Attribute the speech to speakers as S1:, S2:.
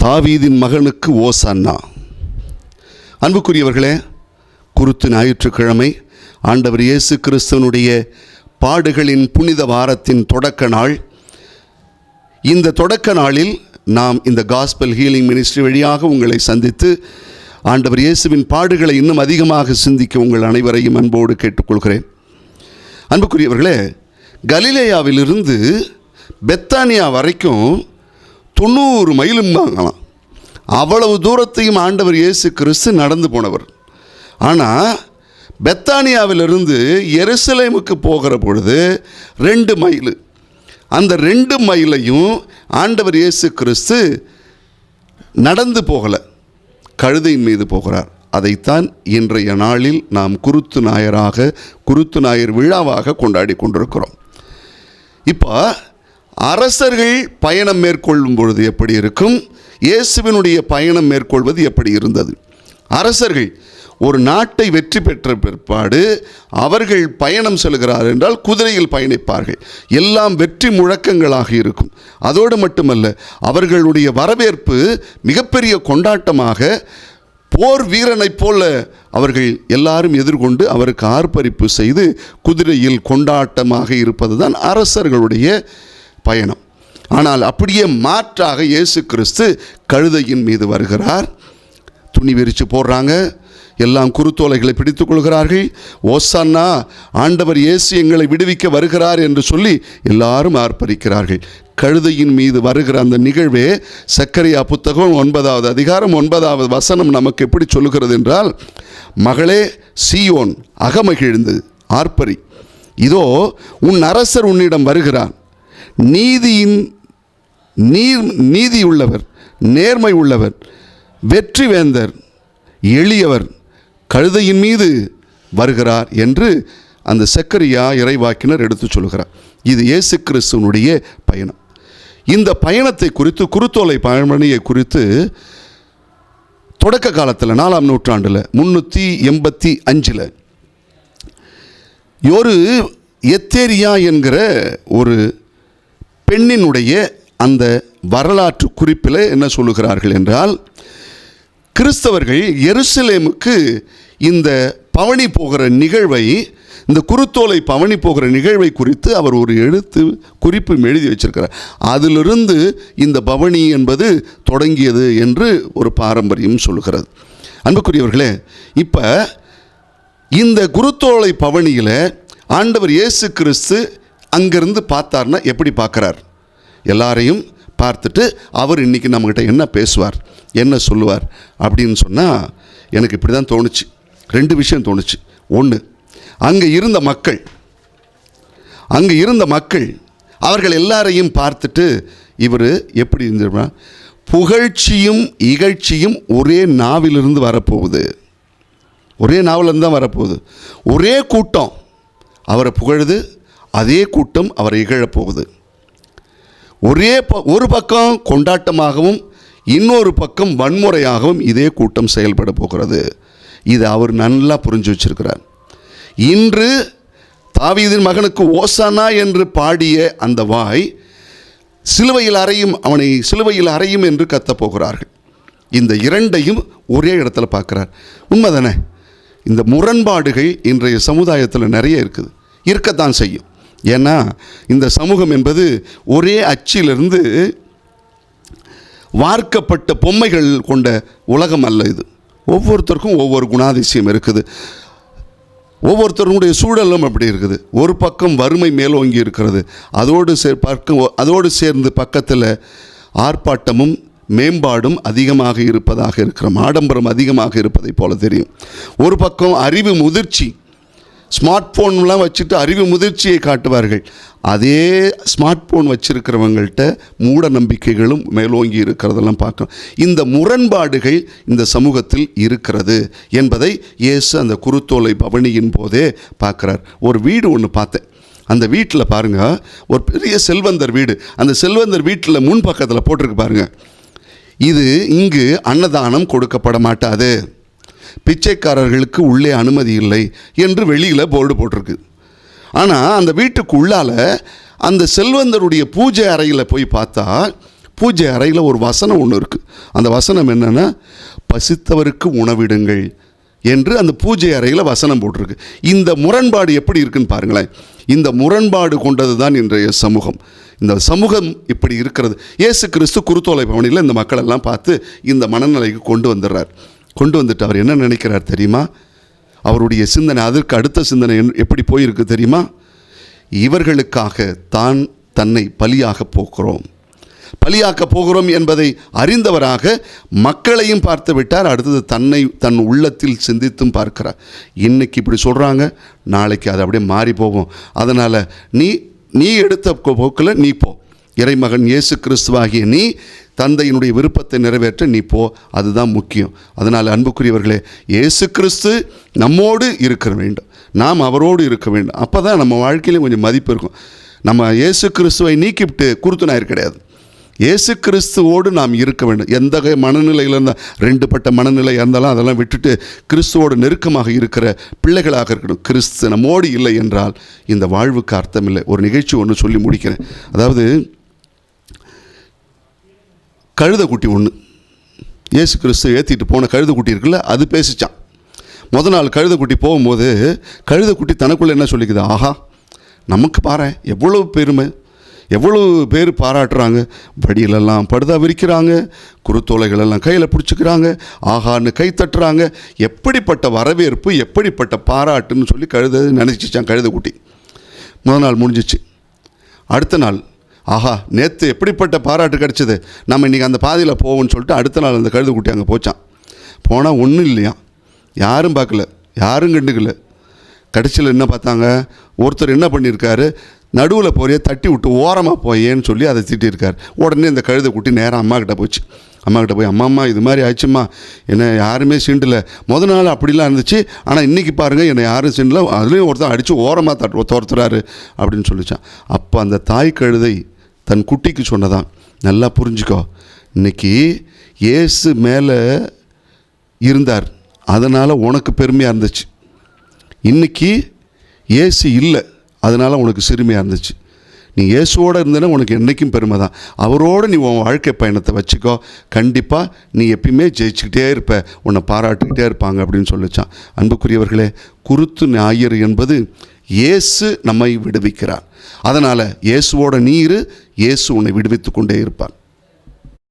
S1: தாவீதின் மகனுக்கு ஓசன்னா. அன்புக்குரியவர்களே, குருத்து ஞாயிற்றுக்கிழமை ஆண்டவர் இயேசு கிறிஸ்துவனுடைய பாடுகளின் புனித வாரத்தின் தொடக்க நாள். இந்த தொடக்க நாளில் நாம் இந்த காஸ்பல் ஹீலிங் மினிஸ்ட்ரி வழியாக உங்களை சந்தித்து ஆண்டவர் இயேசுவின் பாடுகளை இன்னும் அதிகமாக சிந்திக்க உங்கள் அனைவரையும் அன்போடு கேட்டுக்கொள்கிறேன். அன்புக்குரியவர்களே, கலிலேயாவிலிருந்து பெத்தானியா வரைக்கும் 90 மைலும் வாங்கலாம். அவ்வளவு தூரத்தையும் ஆண்டவர் இயேசு கிறிஸ்து நடந்து போனவர். ஆனால் பெத்தானியாவிலிருந்து எருசலேமுக்கு போகிற பொழுது 2 மைல். அந்த 2 மைலையும் ஆண்டவர் இயேசு கிறிஸ்து நடந்து போகலை, கழுதையின் மீது போகிறார். அதைத்தான் இன்றைய நாளில் நாம் குருத்து ஞாயிறு விழாவாக கொண்டாடி கொண்டிருக்கிறோம். இப்போ அரசர்கள் பயணம் மேற்கொள்ளும் பொழுது எப்படி இருக்கும், இயேசுவினுடைய பயணம் மேற்கொள்வது எப்படி இருந்தது? அரசர்கள் ஒரு நாட்டை வெற்றி பெற்ற பிற்பாடு அவர்கள் பயணம் செல்கிறார் என்றால் குதிரையில் பயணிப்பார்கள். எல்லாம் வெற்றி முழக்கங்களாக இருக்கும். அதோடு மட்டுமல்ல, அவர்களுடைய வரவேற்பு மிகப்பெரிய கொண்டாட்டமாக, போர் வீரனைப் போல அவர்கள் எல்லாரும் எதிர்கொண்டு அவருக்கு ஆர்ப்பரிப்பு செய்து குதிரையில் கொண்டாட்டமாக இருப்பது தான் அரசர்களுடைய பயணம். ஆனால் அப்படியே மாற்றாக இயேசு கிறிஸ்து கழுதையின் மீது வருகிறார். துணி விரித்து போடுறாங்க, எல்லாம் குருத்தோலைகளை பிடித்துக் கொள்கிறார்கள். ஓசன்னா, ஆண்டவர் இயேசு எங்களை விடுவிக்க வருகிறார் என்று சொல்லி எல்லாரும் ஆர்ப்பரிக்கிறார்கள். கழுதையின் மீது வருகிற அந்த நிகழ்வே சக்கரியா புத்தகம் 9வது அதிகாரம் 9வது வசனம் நமக்கு எப்படி சொல்லுகிறது என்றால், மகளே சீயோன் அகமகிழ்ந்து ஆர்ப்பரி, இதோ உன் அரசர் உன்னிடம் வருகிறார், நீதியுள்ளவர், நேர்மை உள்ளவர், வெற்றி வேந்தர், எளியவர், கழுதையின் மீது வருகிறார் என்று அந்த சக்கரியா இறைவாக்கினர் எடுத்து சொல்கிறார். இது இயேசு கிறிஸ்துவனுடைய பயணம். இந்த பயணத்தை குறித்து, குருத்தோலை பணியை குறித்து தொடக்க காலத்தில் 4ஆம் நூற்றாண்டில் 385 ஒரு எத்தேரியா என்கிற ஒரு பெண்ணினுடைய அந்த வரலாற்று குறிப்பில் என்ன சொல்லுகிறார்கள் என்றால், கிறிஸ்தவர்கள் எருசலேமுக்கு இந்த பவனி போகிற நிகழ்வை, இந்த குருத்தோலை பவனி போகிற நிகழ்வை குறித்து அவர் ஒரு குறிப்பு எழுதி வச்சிருக்கிறார். அதிலிருந்து இந்த பவனி என்பது தொடங்கியது என்று ஒரு பாரம்பரியம் சொல்லுகிறது. அன்புக்குரியவர்களே, இப்போ இந்த குருத்தோலை பவனியில் ஆண்டவர் இயேசு கிறிஸ்து அங்கிருந்து பார்த்தார்னா எப்படி பார்க்குறார்? எல்லாரையும் பார்த்துட்டு அவர் இன்றைக்கி நம்மக்கிட்ட என்ன பேசுவார், என்ன சொல்லுவார் அப்படின்னு சொன்னால், எனக்கு இப்படி தான் தோணுச்சு. 2 விஷயம் தோணுச்சு. ஒன்று, அங்கே இருந்த மக்கள் அவர்கள் எல்லாரையும் பார்த்துட்டு இவர் எப்படி இருந்துருமா, புகழ்ச்சியும் இகழ்ச்சியும் ஒரே நாவிலிருந்து வரப்போகுது, ஒரே நாவிலிருந்து தான் வரப்போகுது. ஒரே கூட்டம் அவரை புகழுது, அதே கூட்டம் அவரை இகழப்போகுது. ஒரு பக்கம் கொண்டாட்டமாகவும் இன்னொரு பக்கம் வன்முறையாகவும் இதே கூட்டம் செயல்பட போகிறது. இது அவர் நல்லா புரிஞ்சு வச்சிருக்கிறார். இன்று தாவீதின் மகனுக்கு ஓசானா என்று பாடிய அந்த வாய் சிலுவையில் அறையும், அவனை சிலுவையில் அறையும் என்று கத்தப்போகிறார்கள். இந்த 2ஐயும் ஒரே இடத்துல பார்க்குறார். உண்மைதானே? இந்த முரண்பாடுகள் இன்றைய சமுதாயத்தில் நிறைய இருக்குது, இருக்கத்தான் செய்யும். ஏன்னா இந்த சமூகம் என்பது ஒரே அச்சிலிருந்து வார்க்கப்பட்ட பொம்மைகள் கொண்ட உலகம் அல்ல இது. ஒவ்வொருத்தருக்கும் ஒவ்வொரு குணாதிசயம் இருக்குது, ஒவ்வொருத்தருடைய சூழலும் அப்படி இருக்குது. ஒரு பக்கம் வறுமை மேலோங்கி இருக்கிறது, அதோடு சேர்ந்து பக்கத்தில் ஆர்ப்பாட்டமும் மேம்பாடும் அதிகமாக இருப்பதாக இருக்கிறோம், ஆடம்பரம் அதிகமாக இருப்பதை போல தெரியும். ஒரு பக்கம் அறிவு முதிர்ச்சி, ஸ்மார்ட் ஃபோன்லாம் வச்சுட்டு அறிவு முதிர்ச்சியை காட்டுவார்கள். அதே ஸ்மார்ட் ஃபோன் வச்சிருக்கிறவங்கள்ட்ட மூட நம்பிக்கைகளும் மேலோங்கி இருக்கிறதெல்லாம் பார்க்கணும். இந்த முரண்பாடுகள் இந்த சமூகத்தில் இருக்கிறது என்பதை இயேசு அந்த குருத்தோலை பவனியின் போதே பார்க்குறார். ஒரு வீடு ஒன்று பார்த்தேன். அந்த வீட்டில் பாருங்கள், ஒரு பெரிய செல்வந்தர் வீடு. அந்த செல்வந்தர் வீட்டில் முன்பக்கத்தில் போட்டிருக்கு பாருங்கள், இது இங்கு அன்னதானம் கொடுக்கப்பட மாட்டாது, பிச்சைக்காரர்களுக்கு உள்ளே அனுமதி இல்லை என்று வெளியில் போர்டு போட்டிருக்கு. ஆனால் அந்த வீட்டுக்கு உள்ளால் அந்த செல்வந்தருடைய பூஜை அறையில் போய் பார்த்தா பூஜை அறையில் ஒரு வசனம் ஒன்று இருக்குது. அந்த வசனம் என்னென்னா, பசித்தவருக்கு உணவிடுங்கள் என்று அந்த பூஜை அறையில் வசனம் போட்டிருக்கு. இந்த முரண்பாடு எப்படி இருக்குன்னு பாருங்களேன். இந்த முரண்பாடு கொண்டது தான் இன்றைய சமூகம். இந்த சமூகம் இப்படி இருக்கிறது. இயேசு கிறிஸ்து குருத்தோலை பவனியில் இந்த மக்களெல்லாம் பார்த்து இந்த மனநிலைக்கு கொண்டு வந்துடுறார். கொண்டு வந்துட்டு அவர் என்ன நினைக்கிறார் தெரியுமா? அவருடைய சிந்தனை அதற்கு அடுத்த சிந்தனை எப்படி போயிருக்கு தெரியுமா? இவர்களுக்காக தான் தன்னை பலியாக போகிறோம் என்பதை அறிந்தவராக மக்களையும் பார்த்து விட்டார். அடுத்தது தன் உள்ளத்தில் சிந்தித்தும் பார்க்கிறார். இன்னைக்கு இப்படி சொல்கிறாங்க, நாளைக்கு அது அப்படியே மாறி போகும். அதனால் நீ எடுத்த போக்கில் நீ போ. இறைமகன் இயேசு கிறிஸ்துவாகிய நீ தந்தையினுடைய விருப்பத்தை நிறைவேற்ற நீ போ. அதுதான் முக்கியம். அதனால் அன்புக்குரியவர்களே, இயேசு கிறிஸ்து நம்மோடு இருக்க வேண்டும், நாம் அவரோடு இருக்க வேண்டும். அப்போ தான் நம்ம வாழ்க்கையிலும் கொஞ்சம் மதிப்பு இருக்கும். நம்ம இயேசு கிறிஸ்துவை நீக்கிவிட்டு குருத்துனாயர் கிடையாது. இயேசு கிறிஸ்துவோடு நாம் இருக்க வேண்டும். எந்த மனநிலையில் இருந்தால், ரெண்டுபட்ட மனநிலை இருந்தாலும் அதெல்லாம் விட்டுட்டு கிறிஸ்துவோடு நெருக்கமாக இருக்கிற பிள்ளைகளாக இருக்கணும். கிறிஸ்து நம்மோடு இல்லை என்றால் இந்த வாழ்வுக்கு அர்த்தமில்லை. ஒரு நிகழ்ச்சி ஒன்று சொல்லி முடிக்கிறேன். அதாவது கழுதைக்குட்டி ஒன்று, இயேசு கிறிஸ்து ஏற்றிட்டு போன கழுதைக்குட்டி இருக்குல்ல, அது பேசிச்சான். முத நாள் கழுதைக்குட்டி போகும்போது கழுதைக்குட்டி தனக்குள்ளே என்ன சொல்லிக்குது, ஆஹா நமக்கு பாரு எவ்வளோ பெருமை, எவ்வளோ பேர் பாராட்டுறாங்க, வடியிலெல்லாம் படுதா விரிக்கிறாங்க, குருத்தோலைகளெல்லாம் கையில் பிடிச்சிக்கிறாங்க, ஆகான்னு கை தட்டுறாங்க, எப்படிப்பட்ட வரவேற்பு, எப்படிப்பட்ட பாராட்டுன்னு சொல்லி நினச்சிச்சான் கழுதைக்குட்டி. முதல் நாள் முடிஞ்சிச்சு. அடுத்த நாள், ஆஹா நேற்று எப்படிப்பட்ட பாராட்டு கிடச்சிது, நம்ம இன்றைக்கி அந்த பாதையில் போவோம்னு சொல்லிட்டு அடுத்த நாள் அந்த கழுதைக்குட்டி அங்கே போச்சான். போனால் ஒன்றும் இல்லையா, யாரும் பார்க்கல, யாரும் கண்டுக்கல. கடைசியில் என்ன பார்த்தாங்க, ஒருத்தர் என்ன பண்ணியிருக்காரு, நடுவில் போறியே தட்டி விட்டு ஓரமாக போயேன்னு சொல்லி அதை திட்டியிருக்கார். உடனே இந்த கழுதைக்குட்டி நேராக அம்மாக்கிட்ட போச்சு. அம்மாக்கிட்ட போய், அம்மா இது மாதிரி ஆச்சும்மா, என்னை யாருமே சீண்டலை. முதல் நாள் அப்படிலாம் இருந்துச்சு, ஆனால் இன்றைக்கி பாருங்கள் என்னை யாரும் சீண்டலை, அதுலேயும் ஒருத்தர் அடித்து ஓரமாக துரத்துறாரு அப்படின்னு சொல்லிச்சான். அப்போ அந்த தாய் கழுதை தன் குட்டிக்கு சொன்னதான், நல்லா புரிஞ்சுக்கோ, இன்றைக்கி இயேசு மேலே இருந்தார், அதனால் உனக்கு பெருமையாக இருந்துச்சு. இன்றைக்கி இயேசு இல்லை, அதனால் உனக்கு சிறுமையாக இருந்துச்சு. நீ இயேசுவோடு இருந்தேன்னா உனக்கு என்றைக்கும் பெருமை தான். அவரோடு நீ உன் வாழ்க்கை பயணத்தை வச்சுக்கோ, கண்டிப்பாக நீ எப்பயுமே ஜெயிச்சுக்கிட்டே இருப்ப, உன்னை பாராட்டிக்கிட்டே இருப்பாங்க அப்படின்னு சொல்லிச்சான். அன்புக்குரியவர்களே, குருத்து ஞாயிறு என்பது இயேசு நம்மை விடுவிக்கிறார். அதனால் இயேசுவோட நீர், இயேசு உன்னை விடுவித்து கொண்டே இருப்பார்.